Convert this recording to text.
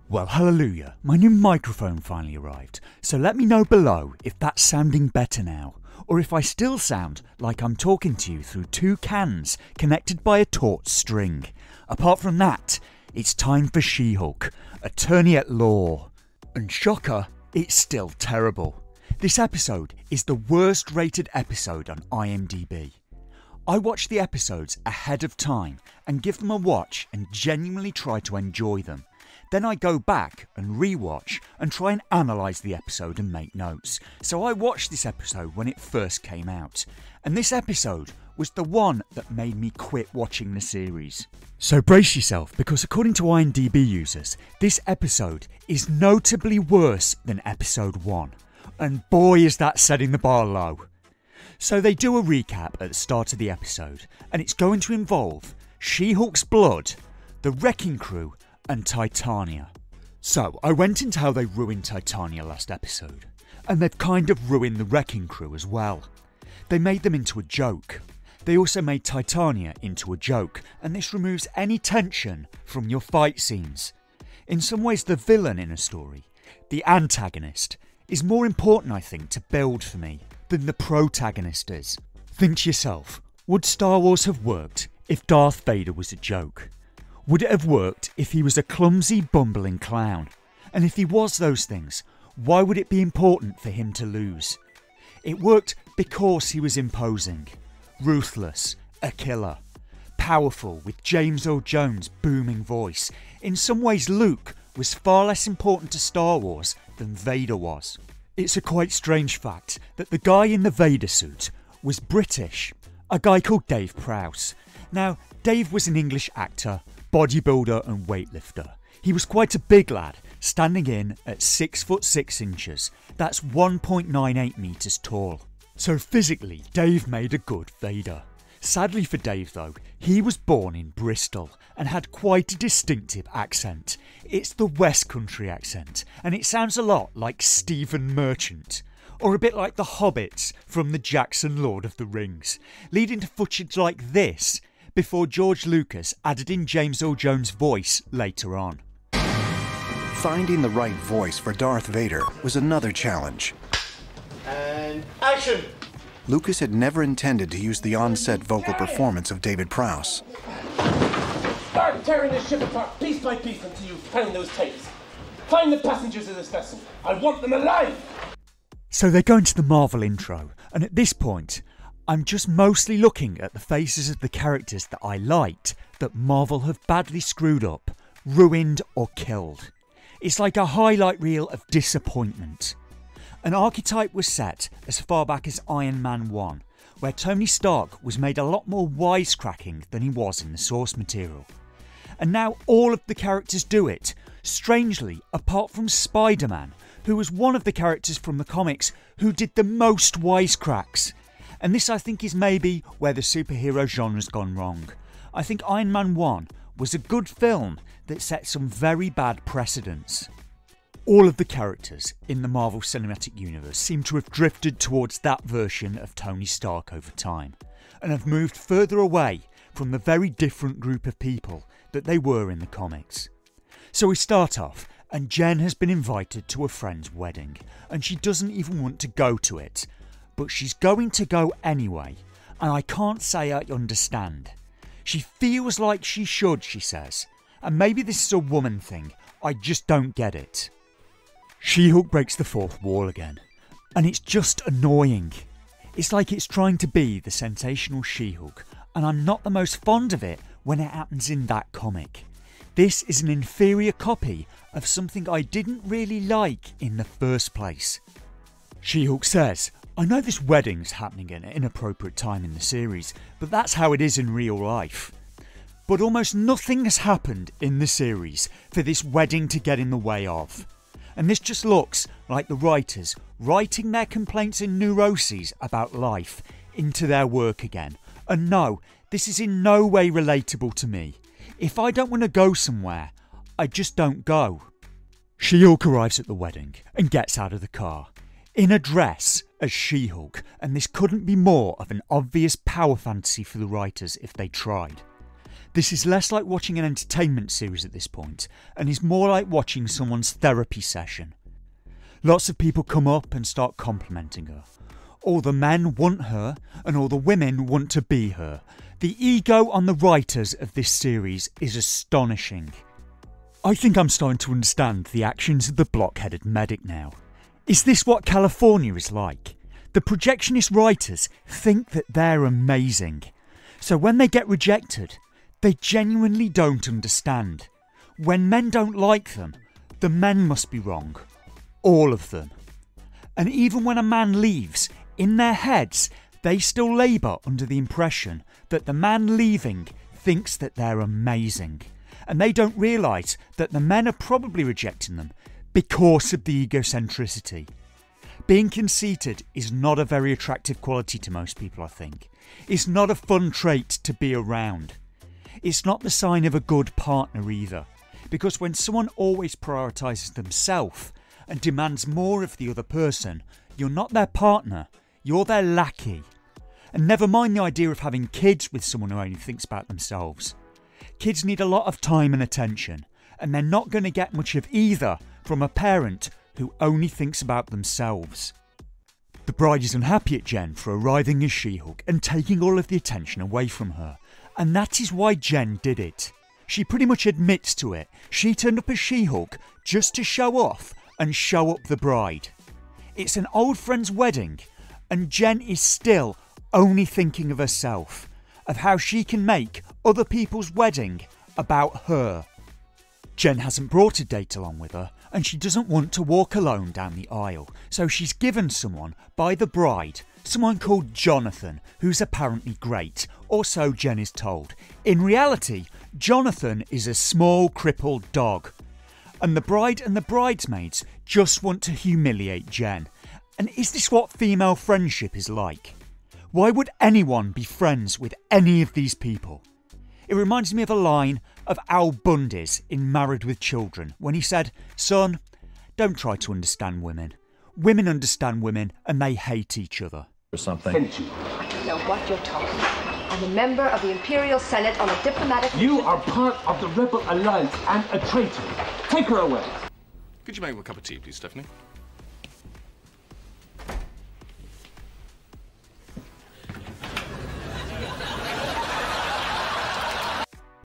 Well, hallelujah, my new microphone finally arrived, so let me know below if that's sounding better now, or if I still sound like I'm talking to you through two cans connected by a taut string. Apart from that, it's time for She-Hulk, Attorney at Law. And shocker, it's still terrible. This episode is the worst rated episode on IMDb. I watch the episodes ahead of time and give them a watch and genuinely try to enjoy them. Then I go back and re-watch and try and analyse the episode and make notes. So I watched this episode when it first came out, and this episode was the one that made me quit watching the series. So brace yourself, because according to IMDb users, this episode is notably worse than episode 1. And boy is that setting the bar low. So they do a recap at the start of the episode, and it's going to involve She-Hulk's blood, the Wrecking Crew, and Titania. So I went into how they ruined Titania last episode, and they've kind of ruined the Wrecking Crew as well. They made them into a joke. They also made Titania into a joke, and this removes any tension from your fight scenes. In some ways, the villain in a story, the antagonist, is more important, I think, to build for me than the protagonist is. Think to yourself, would Star Wars have worked if Darth Vader was a joke? Would it have worked if he was a clumsy, bumbling clown? And if he was those things, why would it be important for him to lose? It worked because he was imposing, ruthless, a killer, powerful with James Earl Jones' booming voice. In some ways, Luke was far less important to Star Wars than Vader was. It's a quite strange fact that the guy in the Vader suit was British, a guy called Dave Prowse. Now, Dave was an English actor, bodybuilder and weightlifter. He was quite a big lad, standing in at 6'6". That's 1.98 metres tall. So physically, Dave made a good Vader. Sadly for Dave though, he was born in Bristol and had quite a distinctive accent. It's the West Country accent, and it sounds a lot like Stephen Merchant, or a bit like the Hobbits from the Jackson Lord of the Rings, leading to footage like this before George Lucas added in James Earl Jones' voice later on. Finding the right voice for Darth Vader was another challenge. And action! Lucas had never intended to use the on-set vocal performance of David Prowse. Start tearing this ship apart piece by piece until you find those tapes. Find the passengers of this vessel. I want them alive! So they go into the Marvel intro, and at this point, I'm just mostly looking at the faces of the characters that I liked that Marvel have badly screwed up, ruined or killed. It's like a highlight reel of disappointment. An archetype was set as far back as Iron Man 1, where Tony Stark was made a lot more wisecracking than he was in the source material. And now all of the characters do it, strangely apart from Spider-Man, who was one of the characters from the comics who did the most wisecracks. And this I think is maybe where the superhero genre's gone wrong. I think Iron Man 1 was a good film that set some very bad precedents. All of the characters in the Marvel Cinematic Universe seem to have drifted towards that version of Tony Stark over time, and have moved further away from the very different group of people that they were in the comics. So we start off, and Jen has been invited to a friend's wedding, and she doesn't even want to go to it, but she's going to go anyway, and I can't say I understand. She feels like she should, she says, and maybe this is a woman thing, I just don't get it. She-Hulk breaks the fourth wall again, and it's just annoying. It's like it's trying to be the sensational She-Hulk, and I'm not the most fond of it when it happens in that comic. This is an inferior copy of something I didn't really like in the first place. She-Hulk says, I know this wedding's happening at an inappropriate time in the series, but that's how it is in real life. But almost nothing has happened in the series for this wedding to get in the way of. And this just looks like the writers writing their complaints and neuroses about life into their work again. And no, this is in no way relatable to me. If I don't want to go somewhere, I just don't go. She-Hulk arrives at the wedding and gets out of the car, in a dress as She-Hulk, and this couldn't be more of an obvious power fantasy for the writers if they tried. This is less like watching an entertainment series at this point, and is more like watching someone's therapy session. Lots of people come up and start complimenting her. All the men want her, and all the women want to be her. The ego on the writers of this series is astonishing. I think I'm starting to understand the actions of the block-headed medic now. Is this what California is like? The projectionist writers think that they're amazing. So when they get rejected, they genuinely don't understand. When men don't like them, the men must be wrong. All of them. And even when a man leaves, in their heads, they still labour under the impression that the man leaving thinks that they're amazing. And they don't realise that the men are probably rejecting them because of the egocentricity. Being conceited is not a very attractive quality to most people, I think. It's not a fun trait to be around. It's not the sign of a good partner either, because when someone always prioritises themselves and demands more of the other person, you're not their partner, you're their lackey. And never mind the idea of having kids with someone who only thinks about themselves. Kids need a lot of time and attention, and they're not going to get much of either from a parent who only thinks about themselves. The bride is unhappy at Jen for arriving as She-Hulk and taking all of the attention away from her, and that is why Jen did it. She pretty much admits to it. She turned up as She-Hulk just to show off and show up the bride. It's an old friend's wedding, and Jen is still only thinking of herself, of how she can make other people's wedding about her. Jen hasn't brought a date along with her, and she doesn't want to walk alone down the aisle, so she's given someone by the bride, someone called Jonathan, who's apparently great, or so Jen is told. In reality, Jonathan is a small crippled dog, and the bride and the bridesmaids just want to humiliate Jen. And is this what female friendship is like? Why would anyone be friends with any of these people? It reminds me of a line of Al Bundy's in Married with Children, when he said, "Son, don't try to understand women. Women understand women and they hate each other." Or something. Sent you. I don't know what you're talking about. I'm a member of the Imperial Senate on a diplomatic... You are part of the Rebel Alliance and a traitor. Take her away. Could you make me a cup of tea, please, Stephanie?